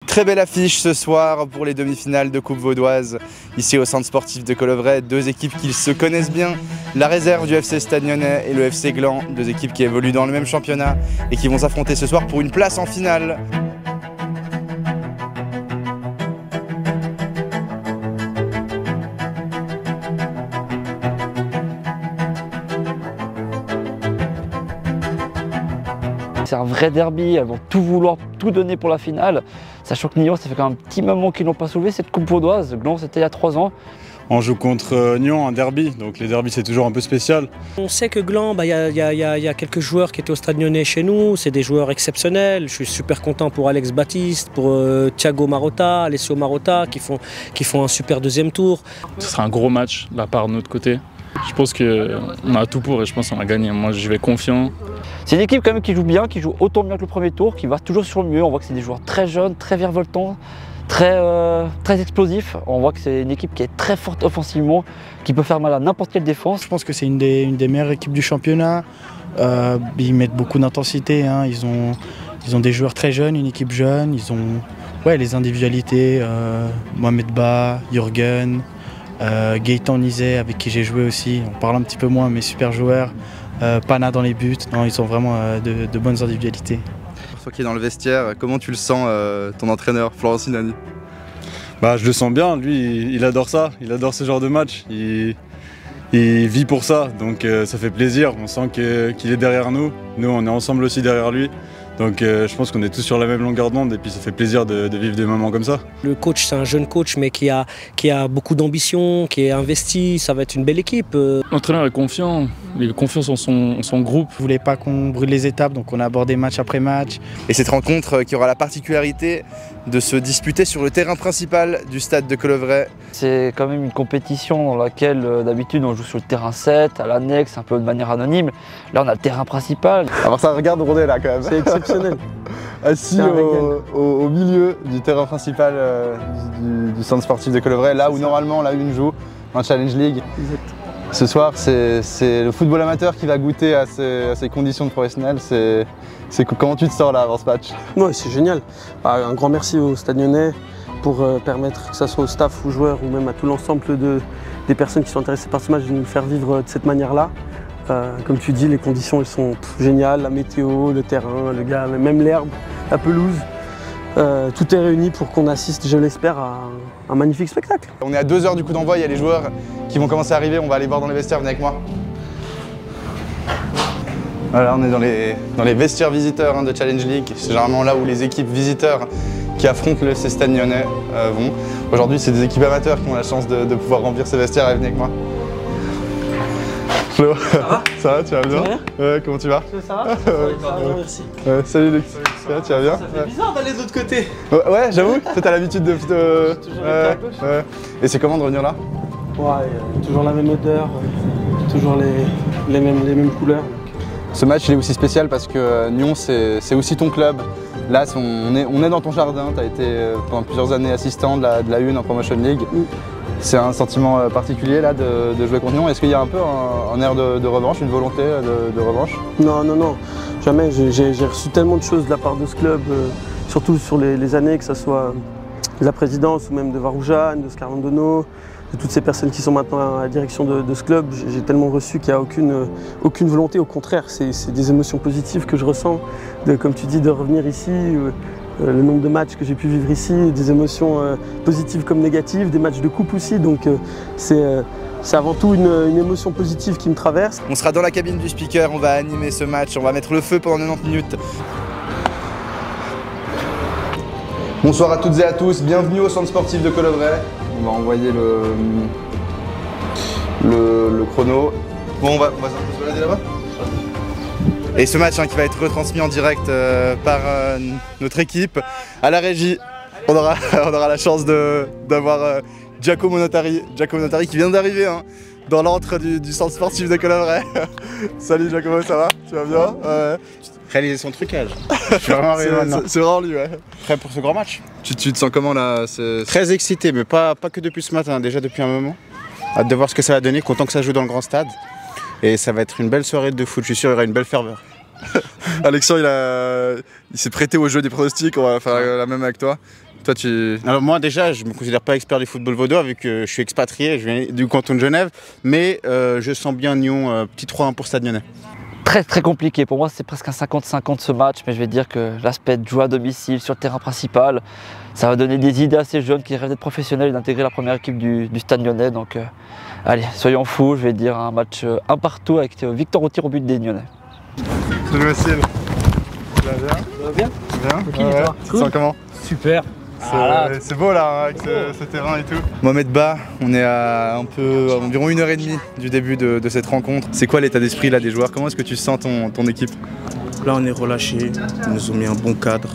Très belle affiche ce soir pour les demi-finales de Coupe Vaudoise, ici au centre sportif de Colombres. Deux équipes qui se connaissent bien, la réserve du FC Stade Lyonnais et le FC Gland, deux équipes qui évoluent dans le même championnat et qui vont s'affronter ce soir pour une place en finale. C'est un vrai derby, elles vont tout vouloir, tout donner pour la finale. Sachant que Nyon, ça fait quand même un petit moment qu'ils n'ont pas soulevé cette coupe vaudoise. Gland, c'était il y a 3 ans. On joue contre Nyon, un derby, donc les derbys c'est toujours un peu spécial. On sait que Gland, il y a quelques joueurs qui étaient au Stade Lyonnais chez nous, c'est des joueurs exceptionnels. Je suis super content pour Alex Baptiste, pour Thiago Marotta, Alessio Marotta qui font un super deuxième tour. Ce sera un gros match de la part de notre côté. Je pense qu'on a tout pour et je pense qu'on va gagner. Moi, je vais confiant. C'est une équipe quand même qui joue bien, qui joue autant bien que le premier tour, qui va toujours sur le mieux. On voit que c'est des joueurs très jeunes, très virevoltants, très explosifs. On voit que c'est une équipe qui est très forte offensivement, qui peut faire mal à n'importe quelle défense. Je pense que c'est une des meilleures équipes du championnat. Ils mettent beaucoup d'intensité. Hein. Ils ont des joueurs très jeunes, une équipe jeune. Ils ont les individualités. Mohamed Ba, Jürgen. Gaëtan Nizet avec qui j'ai joué aussi, on parle un petit peu moins mais super joueur, Pana dans les buts, non, ils ont vraiment de bonnes individualités. Toi qui es dans le vestiaire, comment tu le sens ton entraîneur Florent Sinani? Je le sens bien, lui il adore ça, il adore ce genre de match, il vit pour ça, donc ça fait plaisir, on sent qu'il est derrière nous, nous on est ensemble aussi derrière lui. Donc je pense qu'on est tous sur la même longueur d'onde et puis ça fait plaisir de vivre des moments comme ça. Le coach, c'est un jeune coach mais qui a beaucoup d'ambition, qui est investi, ça va être une belle équipe. L'entraîneur est confiant, il a confiance en son groupe. Je voulais pas qu'on brûle les étapes, donc on a abordé match après match. Et cette rencontre qui aura la particularité de se disputer sur le terrain principal du stade de Colombres. C'est quand même une compétition dans laquelle d'habitude on joue sur le terrain 7, à l'annexe, un peu de manière anonyme. Là on a le terrain principal. Alors ça regarde Rondet là quand même. C'est exceptionnel. Assis au milieu du terrain principal du centre sportif de Colombres, là où normalement la Une joue en Challenge League. Exact. Ce soir, c'est le football amateur qui va goûter à ces conditions de professionnel. Comment tu te sors là avant ce match? Ouais, c'est génial. Un grand merci au Stade Lyonnais pour permettre, que ce soit au staff, aux joueurs ou même à tout l'ensemble des personnes qui sont intéressées par ce match, de nous le faire vivre de cette manière-là. Comme tu dis, les conditions elles sont géniales, la météo, le terrain, le gars, même l'herbe, la pelouse. Tout est réuni pour qu'on assiste, je l'espère, à un magnifique spectacle. On est à 2 heures du coup d'envoi, il y a les joueurs qui vont commencer à arriver, on va aller voir dans les vestiaires, venez avec moi. Voilà, on est dans les vestiaires visiteurs de Challenge League. C'est généralement là où les équipes visiteurs qui affrontent le FC Stade Lyonnais vont. Aujourd'hui, c'est des équipes amateurs qui ont la chance de pouvoir remplir ces vestiaires. Allez, venez avec moi. Flo, ça va? Ça va, tu vas bien? Ouais, comment tu vas? Ça va? Ça va, merci. Salut Luc, tu vas bien? Ça fait bizarre d'aller de l'autre côté. Ouais, j'avoue, t'as l'habitude de... Toujours à gauche. Et c'est comment de revenir là? Ouais, toujours la même odeur, toujours les mêmes couleurs. Ce match il est aussi spécial parce que Nyon c'est aussi ton club. Là on est dans ton jardin, tu as été pendant plusieurs années assistant de la Une en Promotion League. C'est un sentiment particulier là de jouer contre Nyon. Est-ce qu'il y a un peu un air de revanche, une volonté de revanche? Non, jamais. J'ai reçu tellement de choses de la part de ce club, surtout sur les années, que ce soit de la présidence ou même de Varoujane, de Scarlandono, de toutes ces personnes qui sont maintenant à la direction de ce club. J'ai tellement reçu qu'il n'y a aucune volonté, au contraire, c'est des émotions positives que je ressens, comme tu dis, de revenir ici. Le nombre de matchs que j'ai pu vivre ici, des émotions positives comme négatives, des matchs de coupe aussi, donc c'est avant tout une émotion positive qui me traverse. On sera dans la cabine du speaker, on va animer ce match, on va mettre le feu pendant 90 minutes. Bonsoir à toutes et à tous, bienvenue au centre sportif de Colombres. On va envoyer le chrono. Bon, on va se balader là-bas. Et ce match qui va être retransmis en direct par notre équipe à la régie. On aura la chance d'avoir Giacomo Notari qui vient d'arriver dans l'antre du centre sportif de Colombres. Salut Giacomo, ça va? Tu vas bien? Réaliser son trucage. Je suis vraiment arrivé maintenant. C'est vraiment lui, ouais. Prêt pour ce grand match. Tu te sens comment là? Très excité, mais pas que depuis ce matin, déjà depuis un moment. Hâte de voir ce que ça va donner, content que ça joue dans le grand stade. Et ça va être une belle soirée de foot, je suis sûr qu'il y aura une belle ferveur. Alexandre, il s'est prêté au jeu des pronostics, on va faire la même avec toi. Toi, tu... Alors moi déjà, je ne me considère pas expert du football vaudois vu que je suis expatrié, je viens du canton de Genève, mais je sens bien Nyon, petit 3-1 pour Stade Lyonnais. Très compliqué. Pour moi, c'est presque un 50-50 ce match, mais je vais dire que l'aspect de jouer à domicile sur le terrain principal, ça va donner des idées à ces jeunes qui rêvent d'être professionnels et d'intégrer la première équipe du Stade Lyonnais. Donc, allez, soyons fous, je vais dire un match un partout avec Victor au tir au but des Lyonnais. Salut Vassil. Ça va bien? Ça va bien? Bien? Ouais. Tu te sens comment? Super. C'est beau là, hein, avec ce terrain et tout. Mohamed Ba, on est à environ 1h30 du début de cette rencontre. C'est quoi l'état d'esprit là des joueurs? Comment est-ce que tu sens ton équipe? Là on est relâché, ils nous ont mis un bon cadre,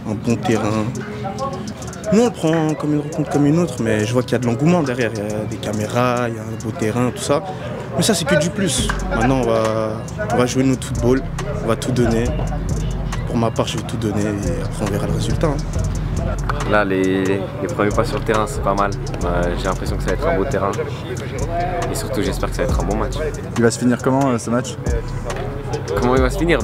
un bon terrain. Nous on le prend comme une rencontre comme une autre, mais je vois qu'il y a de l'engouement derrière, il y a des caméras, il y a un beau terrain, tout ça. Mais ça c'est que du plus. Maintenant on va jouer notre football, on va tout donner. Pour ma part je vais tout donner et après on verra le résultat. Là, les premiers pas sur le terrain, c'est pas mal. J'ai l'impression que ça va être un beau terrain. Et surtout, j'espère que ça va être un bon match. Il va se finir comment ce match? Comment il va se finir?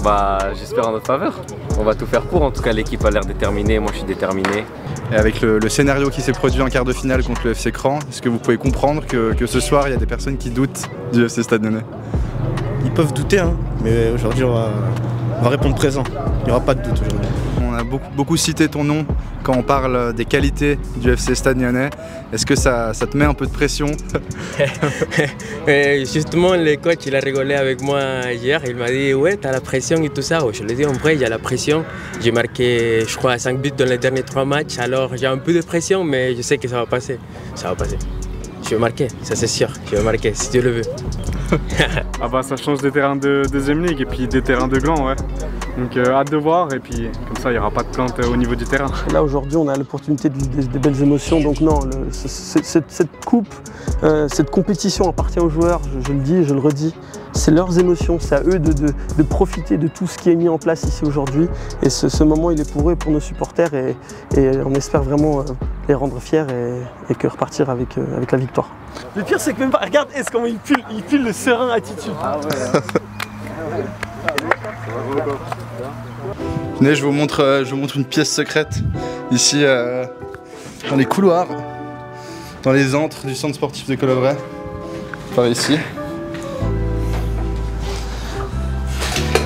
J'espère en notre faveur. On va tout faire pour. En tout cas, l'équipe a l'air déterminée. Moi, je suis déterminé. Et avec le scénario qui s'est produit en quart de finale contre le FC Cran, est-ce que vous pouvez comprendre que ce soir, il y a des personnes qui doutent du FC Stade Lyonnais? Ils peuvent douter, hein, mais aujourd'hui, on va répondre présent. Il n'y aura pas de doute aujourd'hui. On a beaucoup cité ton nom quand on parle des qualités du FC Stade Lyonnais. Est-ce que ça te met un peu de pression? Justement, le coach il a rigolé avec moi hier. Il m'a dit ouais, t'as la pression et tout ça. Je lui ai dit en vrai, il y a la pression. J'ai marqué, je crois, 5 buts dans les derniers 3 matchs. Alors j'ai un peu de pression, mais je sais que ça va passer. Ça va passer. Je vais marquer, ça c'est sûr. Je vais marquer si Dieu le veut. Ça change des terrains de deuxième ligue et puis des terrains de gland, ouais. Donc hâte de voir et puis comme ça il n'y aura pas de plainte au niveau du terrain. Là aujourd'hui on a l'opportunité des belles émotions, donc non, cette coupe, cette compétition appartient aux joueurs, je le dis et je le redis. C'est leurs émotions, c'est à eux de profiter de tout ce qui est mis en place ici aujourd'hui. Et ce moment il est pour eux et pour nos supporters et on espère vraiment les rendre fiers et que repartir avec la victoire. Le pire c'est que même pas, regarde comment il pile le serein attitude. Ah ouais. Venez, je vous montre une pièce secrète ici dans les couloirs, dans les antres du centre sportif de Colobray. Par ici.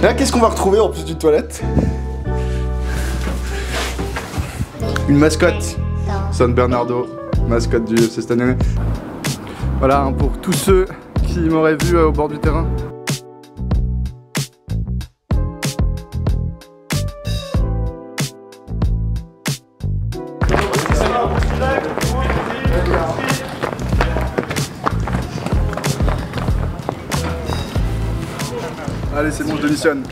Là, qu'est-ce qu'on va retrouver en plus d'une toilette? Une mascotte, San Bernardo, mascotte du FC Stade Lyonnais. Voilà, hein, pour tous ceux qui m'auraient vu au bord du terrain. Allez, c'est bon, je démissionne.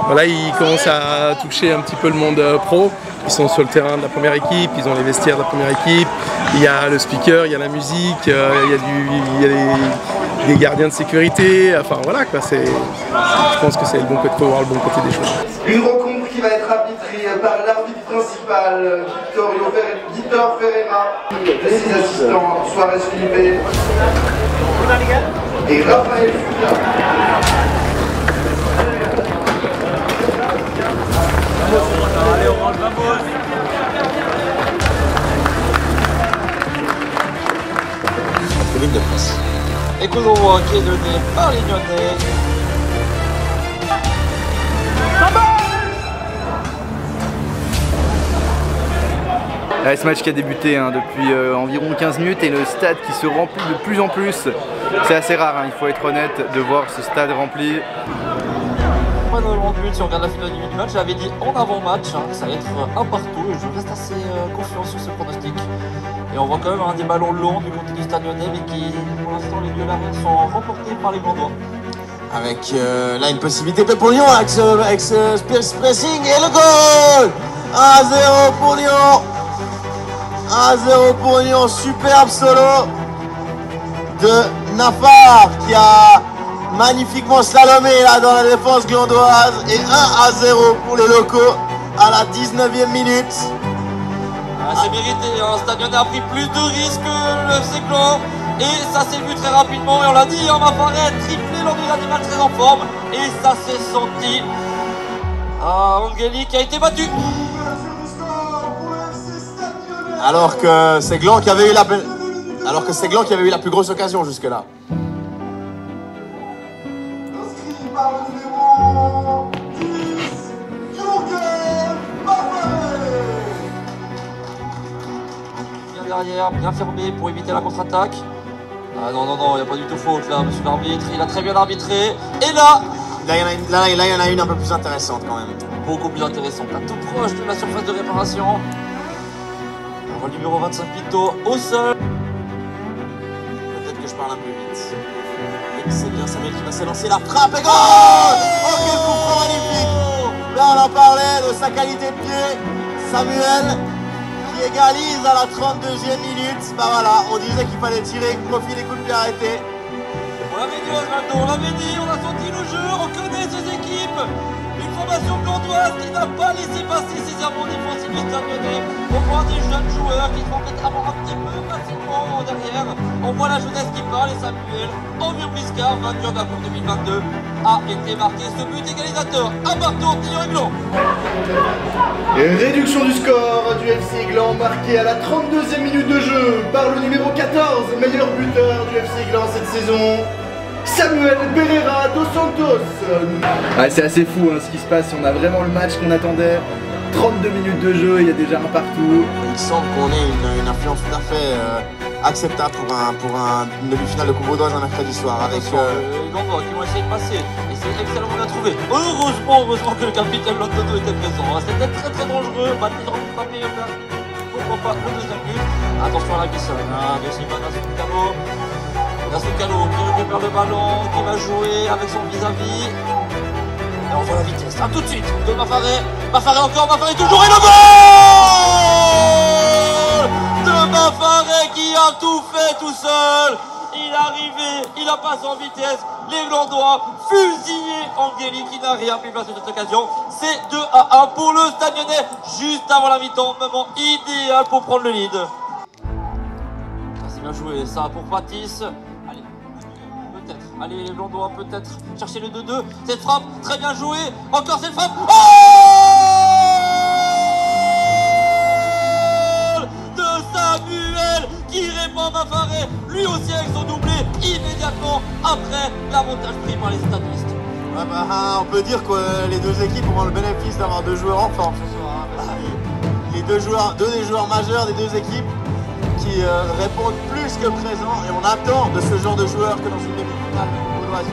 Voilà, ils commencent à toucher un petit peu le monde pro. Ils sont sur le terrain de la première équipe, ils ont les vestiaires de la première équipe. Il y a le speaker, il y a la musique, il y a des gardiens de sécurité. Enfin voilà quoi, je pense que c'est le bon côté, faut voir le bon côté des choses. Une rencontre qui va être arbitrée par l'arbitre principal, Victor Ferreira, les 6 assistants, Suarez Philippe et Raphaël Fuga. Allez, orange, vamos! Tribune de presse. Et coup d'envoi qui est donné par les Lyonnais. Allez, ce match qui a débuté depuis environ 15 minutes et le stade qui se remplit de plus en plus. C'est assez rare, il faut être honnête, de voir ce stade rempli. Pas de but si on regarde la finale du match, j'avais dit en avant-match, ça va être un partout et je reste assez confiant sur ce pronostic. Et on voit quand même des ballons longs du côté du Stade Lyonnais, mais qui pour l'instant les Lyonnais sont remportés par les Glandois. Avec là une possibilité pour Lyon avec ce pressing et le goal 1-0 pour Lyon. 1-0 pour Lyon, superbe solo de Nafar qui a magnifiquement slalomé là dans la défense glandoise et 1-0 pour les locaux à la 19e minute. C'est mérité, Stade Lyonnais a pris plus de risques que le FC Clan et ça s'est vu très rapidement et on l'a dit, Mafaret triplé lors du dernier match très en forme et ça s'est senti. Angeli qui a été battu. Alors que c'est Gland qui avait eu la plus grosse occasion jusque-là. Bien derrière, bien fermé pour éviter la contre-attaque. Ah non, non, non, il n'y a pas du tout faute là, monsieur l'arbitre. Il a très bien arbitré. Et là, il y en a une un peu plus intéressante quand même. Beaucoup plus intéressante. Là, tout proche de la surface de réparation. On voit le numéro 25 Pito au sol. Peut-être que je parle un peu vite. Et c'est bien Samuel qui va s'élancer la frappe et goal! Oh, quel coup franc magnifique! Là, on en parlait de sa qualité de pied. Samuel qui égalise à la 32e minute. Bah voilà, on disait qu'il fallait tirer, profil des coups de pied arrêtés. On l'avait dit Osvaldo, on l'avait dit, on a senti le jeu, on connaît ces équipes. Une formation glandoise qui n'a pas laissé passer ses erreurs défensives du Stade Lyonnais. On voit des jeunes joueurs qui vont peut-être avoir un petit peu facilement derrière. On voit la jeunesse qui parle et Samuel, Envir Briscard, vainqueur de la Coupe 2022, a été marqué ce but égalisateur à Bartour, Tillon et Gland. Réduction du score du FC Gland marqué à la 32e minute de jeu par le numéro 14, meilleur buteur du FC Gland cette saison, Samuel Pereira dos Santos. Ouais, c'est assez fou hein, ce qui se passe, on a vraiment le match qu'on attendait. 32 minutes de jeu, il y a déjà un partout. Il semble qu'on ait une influence tout à fait acceptable pour un demi-finale de Coupe Vaudoise un mercredi soir avec les Glandois qui vont essayer de passer et c'est excellemment bien trouvé. Heureusement que le capitaine Londono était présent. C'était très très dangereux. Maintenant on frappé pourquoi pas le deuxième but. Attention à la glissade. De Silva Nasucano qui récupère le ballon, qui va jouer avec son vis-à-vis. Et on voit la vitesse. Tout de suite de Mafaré. Mafaré encore, Mafaré toujours et le goal de Mafaré qui a tout fait tout seul. Il est arrivé, il a passé en vitesse. Les Glandois fusillés. Angeli qui n'a rien pu faire sur cette occasion. C'est 2-1 pour le Stade Lyonnais juste avant la mi-temps. Moment idéal pour prendre le lead. C'est bien joué ça pour Patisse. Allez, les Glandois peut-être chercher le 2-2. Cette frappe, très bien jouée. Encore cette frappe. Oh de Samuel qui répond à Mafaré. Lui aussi avec son doublé immédiatement après l'avantage pris par les stadistes. Ouais, on peut dire que les deux équipes auront le bénéfice d'avoir deux joueurs en forme ce soir. Les deux des joueurs majeurs des deux équipes qui répondent plus que présent et on attend de ce genre de joueurs que dans une demi-finale vaudoise.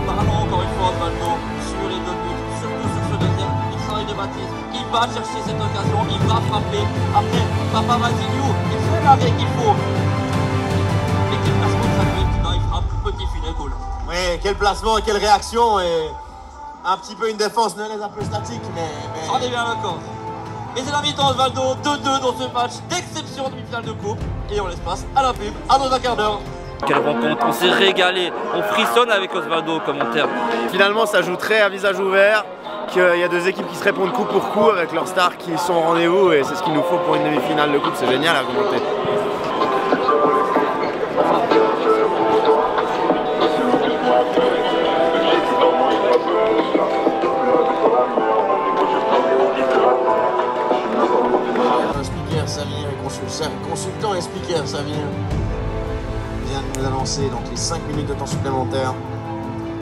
Parlons encore une fois Osvaldo sur les deux buts, surtout sur ce deuxième, il travaille de Baptiste, il va chercher cette occasion, il va frapper, après Papa Matignou, il fait l'arrêt qu'il faut. L'équipe placement de Samuel qui va, il frappe, petit filet, goal. Oui, quel placement et quelle réaction et un petit peu une défense lyonnaise un peu statique mais... On est bien d'accord. Et c'est la mi-temps Osvaldo, 2-2 dans ce match d'exception de demi-finale de coupe. Et on laisse place à la pub, à dans un quart d'heure. Quelle rencontre, on s'est régalé, on frissonne avec Osvaldo au commentaire. Finalement ça joue très à visage ouvert, qu'il y a deux équipes qui se répondent coup pour coup avec leurs stars qui sont au rendez-vous et c'est ce qu'il nous faut pour une demi-finale de coupe, c'est génial à commenter. Consultant et speaker Samir vient de nous annoncer donc les 5 minutes de temps supplémentaire.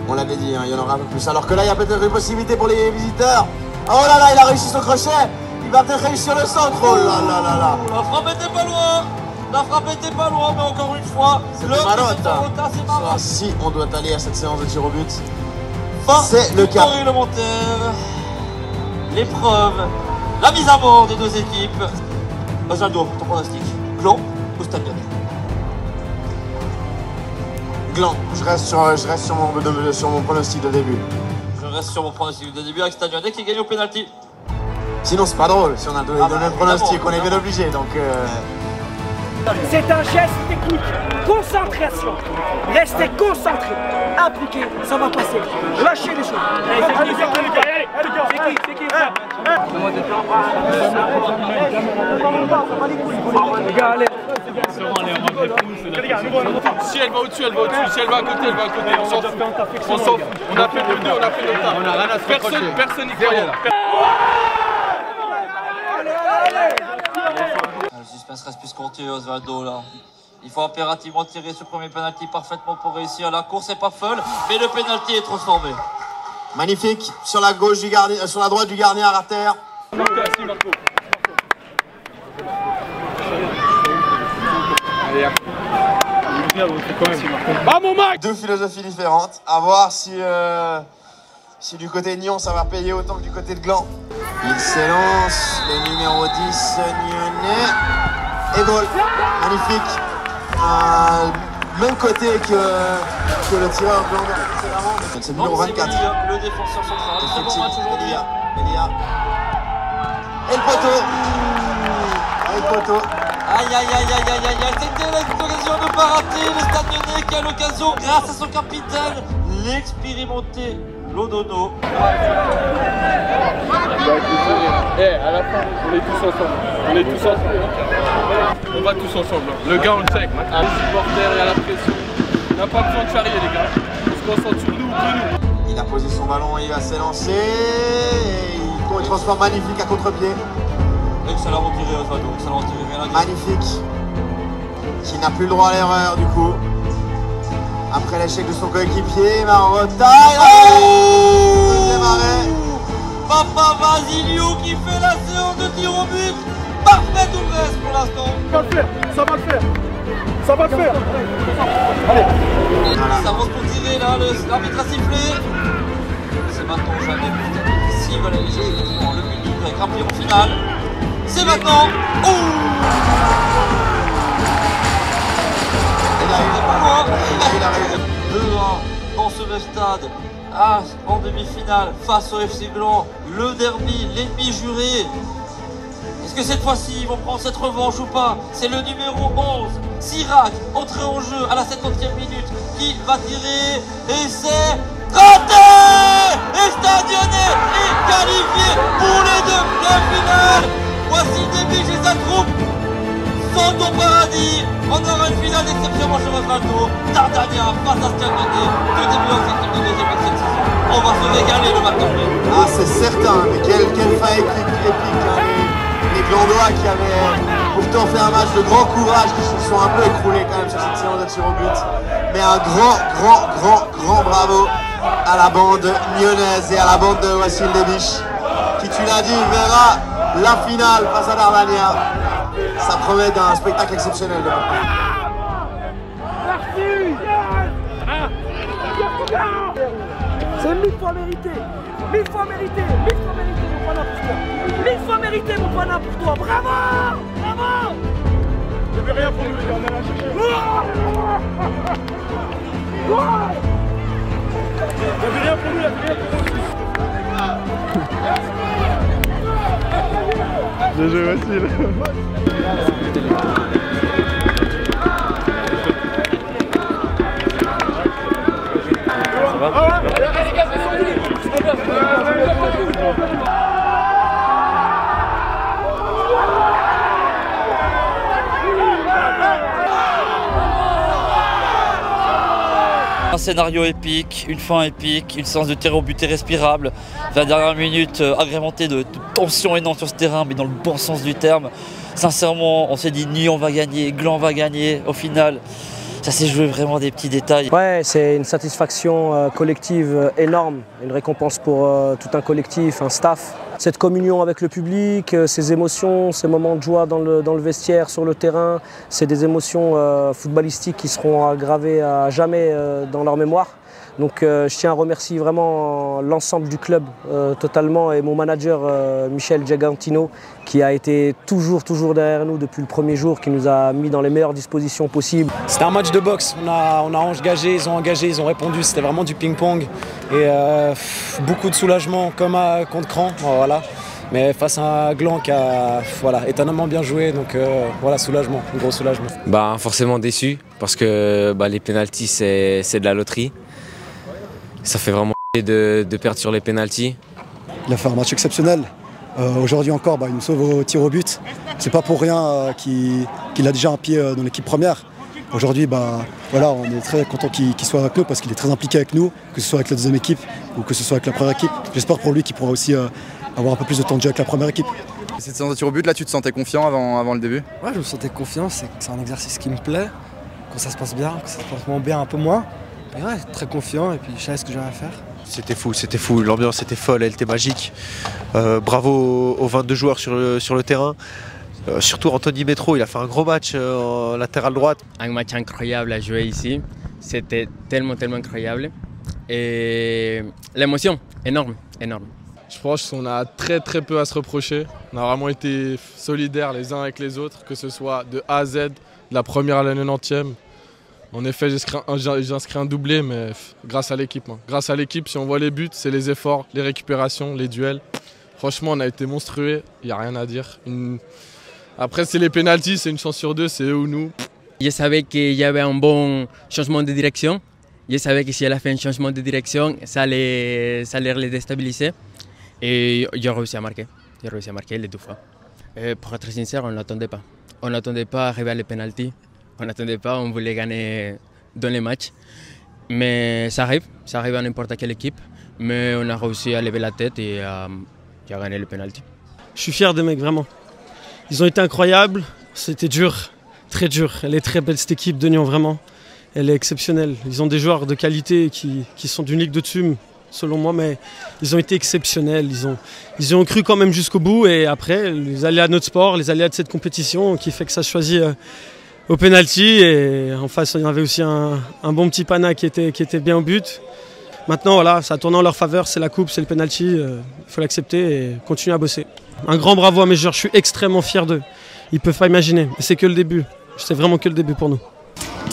On l'avait dit, hein, il y en aura un peu plus. Alors que là, il y a peut-être une possibilité pour les visiteurs. Oh là là, il a réussi son crochet. Il va peut-être réussir le centre. Oh là là là là. La frappe était pas loin. La frappe était pas loin, mais encore une fois, c'est Marotta. Si on doit aller à cette séance de tir au but, c'est le cas. Réglementaire, l'épreuve, la mise à mort des deux équipes. Osvaldo, ton pronostic. Gland ou Stade Lyonnais? Gland, je reste sur mon pronostic de début. Je reste sur mon pronostic de début avec Stade Lyonnais qui gagne au pénalty. Sinon c'est pas drôle, si on a donné le même pronostic, on est bien obligé donc... C'est un geste technique, concentration, restez concentrés, appliquez, ça va passer, lâchez les choses. Allez, c'est qui les gars, allez. Si elle va au-dessus, elle va au-dessus. Si elle va à côté, elle va à côté. On s'en fout. On s'en fout. On a fait le 2, on a fait le tas. On a rien à se reprocher. Personne n'y croyait là. suspense reste plus courtier, Osvaldo là. Il faut impérativement tirer ce premier penalty parfaitement pour réussir. La course n'est pas folle, mais le penalty est transformé. Magnifique, sur la gauche du gardien, sur la droite du gardien à terre. Deux philosophies différentes. À voir si du côté de Nyon ça va payer autant que du côté de Gland. Il s'élance, le numéro 10 Nyonnais. Et goal. Magnifique. Même côté que le tireur Gland précédemment. C'est le numéro 24. Le défenseur central. Très bon match aujourd'hui. Elia. Et le poteau. Et le poteau. Aïe aïe aïe aïe aïe aïe, c'était l'occasion de ne pas rater le Stade Lyonnais qui a l'occasion grâce à son capitaine, l'expérimenté Lodono. À la fin, on est tous ensemble. On est tous ensemble. On va tous ensemble. Le gars, on le sait. À les supporters et à la pression. On n'a pas besoin de charrier, les gars. On se concentre sur nous, que nous. Il a posé son ballon, il va s'élancer. Il transforme magnifique à contre-pied. Excellent retiré, Osvaldo. Excellent retiré. Magnifique. Qui n'a plus le droit à l'erreur, du coup. Après l'échec de son coéquipier, Marotta. Deuxième arrêt. Papa Vasilio qui fait la séance de tir au but. Parfaite ouvresse pour l'instant. Ça va le faire, ça va le faire. Ça va le faire. Allez. Voilà. Ça avance pour tirer là, l'arbitre a sifflé. C'est maintenant jamais plus s'ils veulent aller chercher le but avec un piron final. C'est maintenant. Oh, il a raison. 2-1 dans ce même stade. En demi-finale face au FC Gland, le derby, l'ennemi juré. Est-ce que cette fois-ci ils vont prendre cette revanche ou pas? C'est le numéro 11, Sirac, entré en jeu à la 70e minute, qui va tirer et c'est raté. Et Stade Lyonnais est qualifié pour les demi-finales. Voici le début chez sa troupe. Sans ton paradis, on aura une finale d'exception chez Osvaldo. Dardania face à Stade Lyonnais. Tout début en septembre de deuxième de cette saison. On va se régaler le matin. Ah, c'est certain, mais quelle faille épique. Hein. Les Glandois qui avaient pourtant fait un match de grand courage, qui se sont un peu écroulés quand même sur cette séance de tir au but. Mais un grand bravo à la bande lyonnaise et à la bande de Wassil Debiche, qui, tu l'as dit, verra la finale face à Dardania. Ça promet d'un spectacle exceptionnel. C'est 1000 fois mérité. 1000 fois mérité. 1000 fois mérité, mon pana pour toi. 1000 fois mérité, mon pana pour toi. Bravo. Bravo. Il n'y avait rien pour nous, on allait la chercher. Il n'y avait rien pour nous, il n'y avait rien pour nous. Bien joué, Wassil. Un scénario épique, une fin épique, une séance de tir au but irrespirable. La dernière minute agrémentée de tension énorme sur ce terrain, mais dans le bon sens du terme. Sincèrement, on s'est dit Nyon va gagner, Gland va gagner. Au final, ça s'est joué vraiment des petits détails. Ouais, c'est une satisfaction collective énorme, une récompense pour tout un collectif, un staff. Cette communion avec le public, ces émotions, ces moments de joie dans le vestiaire, sur le terrain, c'est des émotions footballistiques qui seront gravées à jamais dans leur mémoire. Donc je tiens à remercier vraiment l'ensemble du club totalement et mon manager Michel Giagantino qui a été toujours derrière nous depuis le premier jour, qui nous a mis dans les meilleures dispositions possibles. C'était un match de boxe, on a engagé, ils ont répondu, c'était vraiment du ping-pong et beaucoup de soulagement comme contre Cran, voilà. Mais face à un Gland qui a étonnamment bien joué, donc voilà, soulagement, un gros soulagement. Forcément déçu parce que les pénaltys c'est de la loterie. Ça fait vraiment de perdre sur les pénaltys. Il a fait un match exceptionnel. Aujourd'hui encore, il nous sauve au tir au but. C'est pas pour rien qu'il a déjà un pied dans l'équipe première. Aujourd'hui, voilà, on est très content qu'il soit avec nous parce qu'il est très impliqué avec nous, que ce soit avec la deuxième équipe ou que ce soit avec la première équipe. J'espère pour lui qu'il pourra aussi avoir un peu plus de temps de jeu avec la première équipe. Cette séance de tir au but, là, tu te sentais confiant avant le début? Ouais, je me sentais confiant, c'est un exercice qui me plaît. Quand ça se passe bien, quand ça se passe moins bien, un peu moins. Et ouais, très confiant et puis je savais ce que j'avais à faire. C'était fou, l'ambiance était folle, elle était magique. Bravo aux 22 joueurs sur le terrain. Surtout Anthony Métro, il a fait un gros match en latéral droite. Un match incroyable à jouer ici, c'était tellement incroyable. Et l'émotion, énorme. Je pense qu'on a très peu à se reprocher. On a vraiment été solidaires les uns avec les autres, que ce soit de A à Z, de la première à la 90e. En effet, j'ai inscrit un doublé, mais grâce à l'équipe. Grâce à l'équipe, si on voit les buts, c'est les efforts, les récupérations, les duels. Franchement, on a été monstrueux, il n'y a rien à dire. Après, c'est les pénaltys, c'est une chance sur deux, c'est eux ou nous. Je savais qu'il y avait un bon changement de direction. Je savais que si elle a fait un changement de direction, ça allait les déstabiliser. Et j'ai réussi à marquer. J'ai réussi à marquer les 2 fois. Et pour être sincère, on ne l'attendait pas. On n'attendait pas arriver à les pénaltys. On n'attendait pas, on voulait gagner dans les matchs. Mais ça arrive à n'importe quelle équipe. Mais on a réussi à lever la tête et à gagner le pénalty. Je suis fier des mecs, vraiment. Ils ont été incroyables, c'était dur, très dur. Elle est très belle cette équipe de Nyon, vraiment. Elle est exceptionnelle. Ils ont des joueurs de qualité qui sont d'une ligue de-dessus, selon moi, mais ils ont été exceptionnels. Ils ont cru quand même jusqu'au bout et après, les aléas de notre sport, les aléas de cette compétition qui fait que ça choisit au penalty. Et en face, il y avait aussi un bon petit Pana qui était bien au but. Maintenant, voilà, ça a tourné en leur faveur, c'est la coupe, c'est le penalty. Il faut l'accepter et continuer à bosser. Un grand bravo à mes joueurs, je suis extrêmement fier d'eux. Ils ne peuvent pas imaginer, c'est que le début. C'est vraiment que le début pour nous.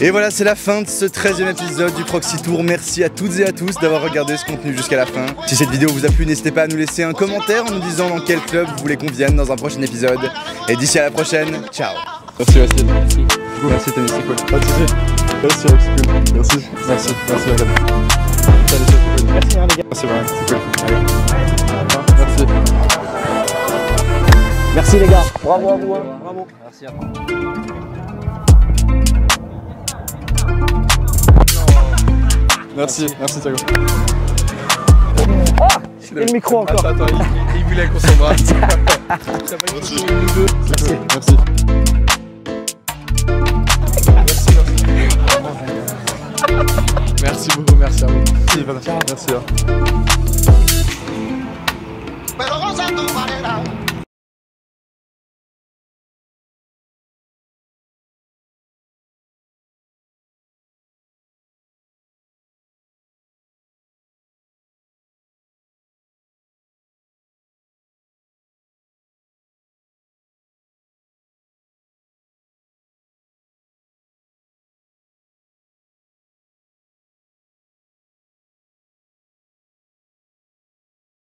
Et voilà, c'est la fin de ce 13e épisode du Proxy Tour. Merci à toutes et à tous d'avoir regardé ce contenu jusqu'à la fin. Si cette vidéo vous a plu, n'hésitez pas à nous laisser un commentaire en nous disant dans quel club vous voulez qu'on vienne dans un prochain épisode. Et d'ici à la prochaine, ciao. Merci Wacil. Merci Tony, c'est cool. Pas de soucis. Merci Alex, c'est cool. Merci madame. Merci les gars. Merci vraiment, c'est cool. Allez. Merci. Merci les gars, bravo à vous. Bravo. Merci à vous. Merci Thiago. Ah, et le micro encore. Attends, il voulait qu'on s'embrasse. Merci. Merci beaucoup, merci à vous. Merci.